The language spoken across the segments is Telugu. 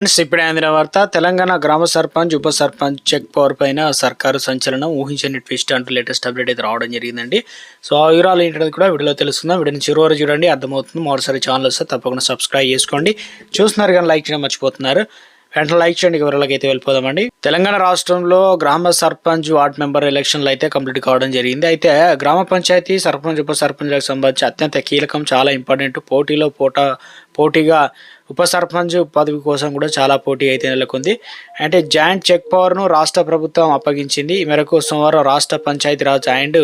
ఫ్రెండ్స్, ఇప్పుడే అందిన వార్త. తెలంగాణ గ్రామ సర్పంచ్, ఉప సర్పంచ్ చెక్ పవర్ పైన సర్కారు సంచలనం, ఊహించని ట్విస్ట్ అంటూ లేటెస్ట్ అప్డేట్ అయితే రావడం జరిగిందండి. సో ఆ వివరాలు ఏంటనేది కూడా వీడియోలో తెలుస్తుందా. వీడియోని చివరి చూడండి, అర్థమవుతుంది. మరోసారి ఛానల్ వస్తే తప్పకుండా సబ్స్క్రైబ్ చేసుకోండి. చూస్తున్నారు కానీ లైక్ చేయడం మర్చిపోతున్నారు. వెంటనే లైక్ చేయండి. వివరాలకు అయితే వెళ్ళిపోదామండి. తెలంగాణ రాష్ట్రంలో గ్రామ సర్పంచ్, వార్డ్ మెంబర్ ఎలక్షన్లు అయితే కంప్లీట్ కావడం జరిగింది. అయితే గ్రామ పంచాయతీ, సర్పంచ్, ఉప సర్పంచ్లకు సంబంధించి అత్యంత కీలకం, చాలా ఇంపార్టెంట్. పోటీగా ఉప సర్పంచ్ పదవి కోసం కూడా చాలా పోటీ అయితే నెలకొంది. అంటే జాయింట్ చెక్ పవర్ను రాష్ట్ర ప్రభుత్వం అప్పగించింది. ఈ మేరకు సోమవారం రాష్ట్ర Panchayati Raj and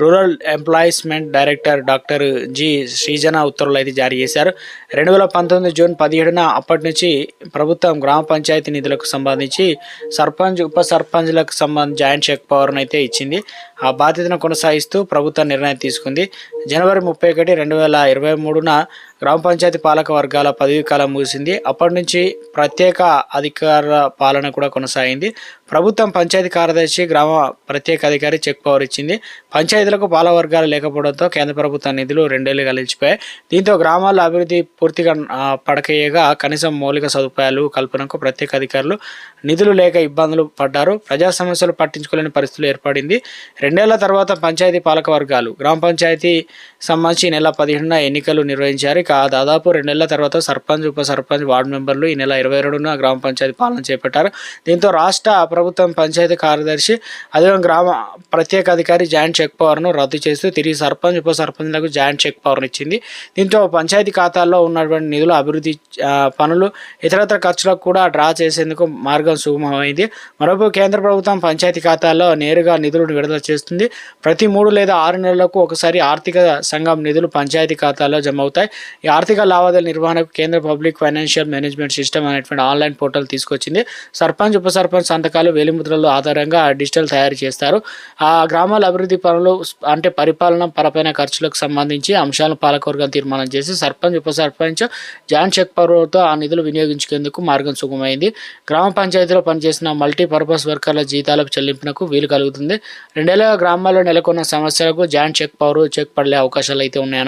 rural employment director doctor G Srijana ఉత్తర్వులు అయితే జారీ చేశారు. 2019 జూన్ 17న అప్పటి నుంచి ప్రభుత్వం గ్రామ పంచాయతీ నిధులకు సంబంధించి సర్పంచ్, ఉప సర్పంచ్లకు సంబంధించి జాయింట్ చెక్ పవర్ను అయితే ఇచ్చింది. ఆ బాధ్యతను కొనసాగిస్తూ ప్రభుత్వం నిర్ణయం తీసుకుంది. జనవరి 31, 2023న గ్రామ పంచాయతీ పాలక వర్గాల పదవీ కాలం ముగిసింది. అప్పటి నుంచి ప్రత్యేక అధికార పాలన కూడా కొనసాగింది. ప్రభుత్వం పంచాయతీ కార్యదర్శి, గ్రామ ప్రత్యేక అధికారి చెక్ పవర్ ఇచ్చింది. పంచాయతీలకు పాలక వర్గాలు లేకపోవడంతో కేంద్ర ప్రభుత్వ నిధులు 2 ఏళ్లుగా నిలిచిపోయాయి. దీంతో గ్రామాల అభివృద్ధి పూర్తిగా పడకయ్యేగా కనీసం మౌలిక సదుపాయాలు కల్పనకు ప్రత్యేక అధికారులు నిధులు లేక ఇబ్బందులు పడ్డారు. ప్రజా సమస్యలు పట్టించుకోలేని పరిస్థితులు ఏర్పడింది. 2 ఏళ్ల తర్వాత పంచాయతీ పాలక వర్గాలు గ్రామ పంచాయతీ సంబంధించి నెల 15న ఎన్నికలు నిర్వహించారు. ఇక దాదాపు 2 నెలల తర్వాత సర్పంచ్, ఉప సర్పంచ్, వార్డు మెంబర్లు ఈ నెల 22న గ్రామ పంచాయతీ పాలన చేపట్టారు. దీంతో రాష్ట్ర ప్రభుత్వం పంచాయతీ కార్యదర్శి, అదేవిధంగా గ్రామ ప్రత్యేక అధికారి జాయింట్ చెక్ పవర్ను రద్దు చేస్తూ తిరిగి సర్పంచ్, ఉప సర్పంచ్లకు జాయింట్ చెక్ పవర్ను ఇచ్చింది. దీంతో పంచాయతీ ఖాతాల్లో ఉన్నటువంటి నిధులు, అభివృద్ధి పనులు, ఇతరత్ర ఖర్చులకు కూడా డ్రా చేసేందుకు మార్గం సుగమమైంది. మరోవైపు కేంద్ర ప్రభుత్వం పంచాయతీ ఖాతాల్లో నేరుగా నిధులను విడుదల చేస్తుంది. ప్రతి 3 లేదా 6 నెలలకు ఒకసారి ఆర్థిక సంఘం నిధులు పంచాయతీ ఖాతాల్లో జమ అవుతాయి. ఈ ఆర్థిక లావాదేవీల నిర్వహణకు కేంద్ర పబ్లిక్ ఫైనాన్షియల్ మేనేజ్మెంట్ సిస్టమ్ అనేటువంటి ఆన్లైన్ పోర్టల్ తీసుకొచ్చింది. సర్పంచ్, ఉప సర్పంచ్ సంతకాలు, వేలిముద్రల ఆధారంగా డిజిటల్ తయారు చేస్తారు. ఆ గ్రామాల అభివృద్ధి పనులు అంటే పరిపాలన పరపైన ఖర్చులకు సంబంధించి అంశాలను పాలకవర్గం తీర్మానం చేసి సర్పంచ్, ఉప సర్పంచ్ జాయింట్ చెక్ పవర్తో ఆ నిధులు వినియోగించుకేందుకు మార్గం సుగమైంది. గ్రామ పంచాయతీలో పనిచేసిన మల్టీపర్పస్ వర్కర్ల జీతాల చెల్లింపునకు వీలు కలుగుతుంది. 2 ఏళ్ల గ్రామాల్లో నెలకొన్న సమస్యలకు జాయింట్ చెక్ పవర్ చెక్ పడే అవకాశాలు అయితే ఉన్నాయి.